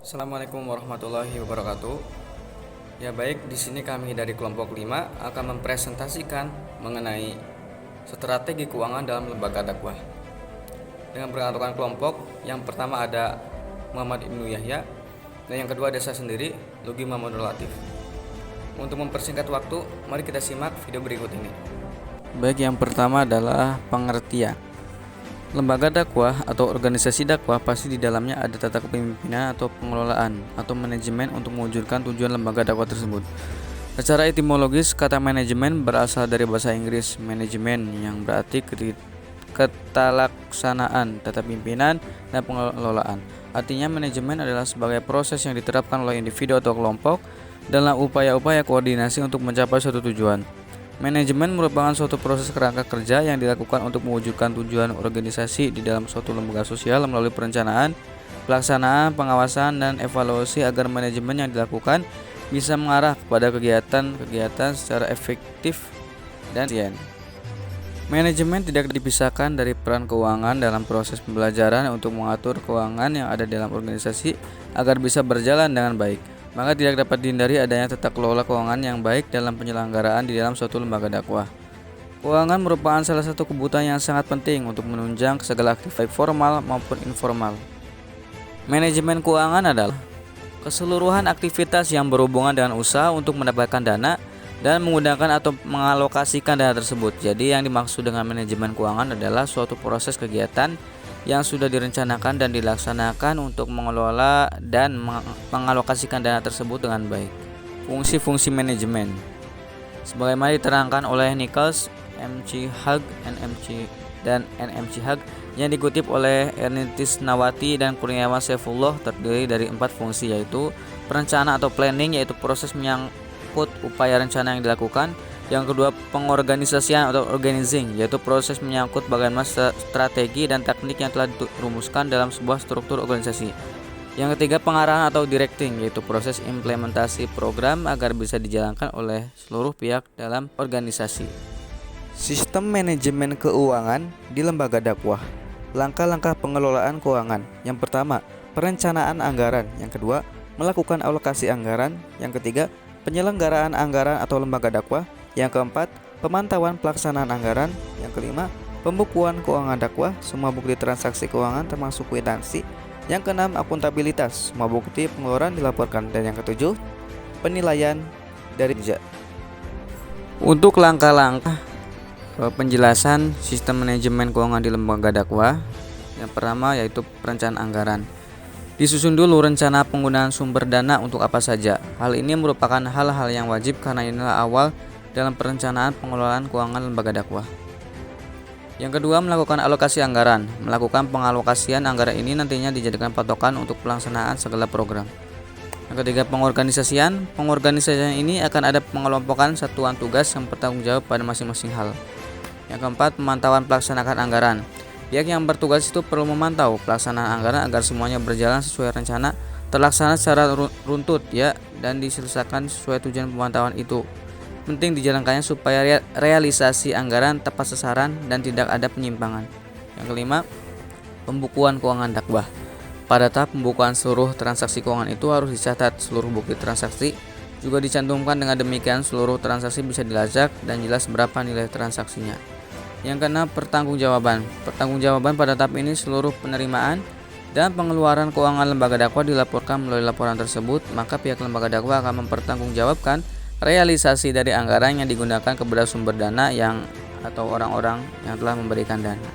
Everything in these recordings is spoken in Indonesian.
Assalamualaikum warahmatullahi wabarakatuh. Ya baik, di sini kami dari kelompok 5 akan mempresentasikan mengenai strategi keuangan dalam lembaga dakwah. Dengan beranggotakan kelompok, yang pertama ada Muhammad Ibnu Yahya dan yang kedua ada saya sendiri, Lugi Muhammad Latif. Untuk mempersingkat waktu, mari kita simak video berikut ini. Baik, yang pertama adalah pengertian. Lembaga dakwah atau organisasi dakwah pasti di dalamnya ada tata kepemimpinan atau pengelolaan atau manajemen untuk mewujudkan tujuan lembaga dakwah tersebut. Secara etimologis, kata manajemen berasal dari bahasa Inggris manajemen yang berarti ketalaksanaan, tata pimpinan, dan pengelolaan. Artinya manajemen adalah sebagai proses yang diterapkan oleh individu atau kelompok dalam upaya-upaya koordinasi untuk mencapai suatu tujuan. Manajemen merupakan suatu proses kerangka kerja yang dilakukan untuk mewujudkan tujuan organisasi di dalam suatu lembaga sosial melalui perencanaan, pelaksanaan, pengawasan, dan evaluasi agar manajemen yang dilakukan bisa mengarah kepada kegiatan-kegiatan secara efektif dan efisien. Manajemen tidak dipisahkan dari peran keuangan dalam proses pembelajaran untuk mengatur keuangan yang ada dalam organisasi agar bisa berjalan dengan baik. Maka tidak dapat dihindari adanya tata kelola keuangan yang baik dalam penyelenggaraan di dalam suatu lembaga dakwah. Keuangan merupakan salah satu kebutuhan yang sangat penting untuk menunjang segala aktivitas formal maupun informal. Manajemen keuangan adalah keseluruhan aktivitas yang berhubungan dengan usaha untuk mendapatkan dana dan menggunakan atau mengalokasikan dana tersebut. Jadi yang dimaksud dengan manajemen keuangan adalah suatu proses kegiatan yang sudah direncanakan dan dilaksanakan untuk mengelola dan mengalokasikan dana tersebut dengan baik. Fungsi-fungsi manajemen sebagaimana diterangkan oleh Nichols, M.C. Hug, dan N.M.C. Hug yang dikutip oleh Ernest Nawati dan Kurniawan Saifullah, terdiri dari 4 fungsi, yaitu perencanaan atau planning, yaitu proses menyangkut upaya rencana yang dilakukan. Yang kedua, pengorganisasian atau organizing, yaitu proses menyangkut bagaimana strategi dan teknik yang telah dirumuskan dalam sebuah struktur organisasi. Yang ketiga, pengarahan atau directing, yaitu proses implementasi program agar bisa dijalankan oleh seluruh pihak dalam organisasi. Sistem manajemen keuangan di lembaga dakwah. Langkah-langkah pengelolaan keuangan. Yang pertama, perencanaan anggaran. Yang kedua, melakukan alokasi anggaran. Yang ketiga, penyelenggaraan anggaran atau lembaga dakwah. Yang keempat, pemantauan pelaksanaan anggaran. Yang kelima, pembukuan keuangan dakwah, semua bukti transaksi keuangan termasuk kwitansi. Yang keenam, akuntabilitas, semua bukti pengeluaran dilaporkan. Dan yang ketujuh, penilaian dari kerja. Untuk langkah-langkah penjelasan sistem manajemen keuangan di lembaga dakwah, yang pertama yaitu perencanaan anggaran. Disusun dulu rencana penggunaan sumber dana untuk apa saja. Hal ini merupakan hal-hal yang wajib karena inilah awal dalam perencanaan pengelolaan keuangan lembaga dakwah. Yang kedua, melakukan alokasi anggaran. Melakukan pengalokasian anggaran ini nantinya dijadikan patokan untuk pelaksanaan segala program. Yang ketiga, pengorganisasian. Pengorganisasian ini akan ada pengelompokan satuan tugas yang bertanggung jawab pada masing-masing hal. Yang keempat, pemantauan pelaksanaan anggaran. Pihak yang bertugas itu perlu memantau pelaksanaan anggaran agar semuanya berjalan sesuai rencana, terlaksana secara runtut dan diselesaikan sesuai tujuan pemantauan itu. Penting dijalankannya supaya realisasi anggaran tepat sasaran dan tidak ada penyimpangan. Yang kelima, pembukuan keuangan dakwah. Pada tahap pembukuan seluruh transaksi keuangan itu harus dicatat seluruh bukti transaksi, juga dicantumkan. Dengan demikian seluruh transaksi bisa dilacak dan jelas berapa nilai transaksinya. Yang keenam, pertanggungjawaban. Pertanggungjawaban pada tahap ini seluruh penerimaan dan pengeluaran keuangan lembaga dakwah dilaporkan melalui laporan tersebut, maka pihak lembaga dakwah akan mempertanggungjawabkan realisasi dari anggaran yang digunakan kepada sumber dana atau orang-orang yang telah memberikan dana.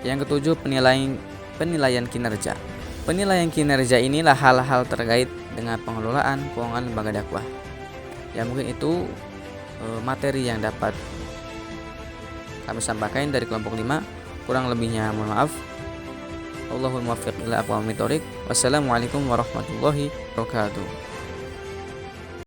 Yang ketujuh, penilaian kinerja. Penilaian kinerja inilah hal-hal terkait dengan pengelolaan keuangan lembaga dakwah. Ya mungkin itu materi yang dapat kami sampaikan dari kelompok 5. Kurang lebihnya mohon maaf. Allahul muwaffiq ila aqwamit thoriq. Wassalamualaikum warahmatullahi wabarakatuh.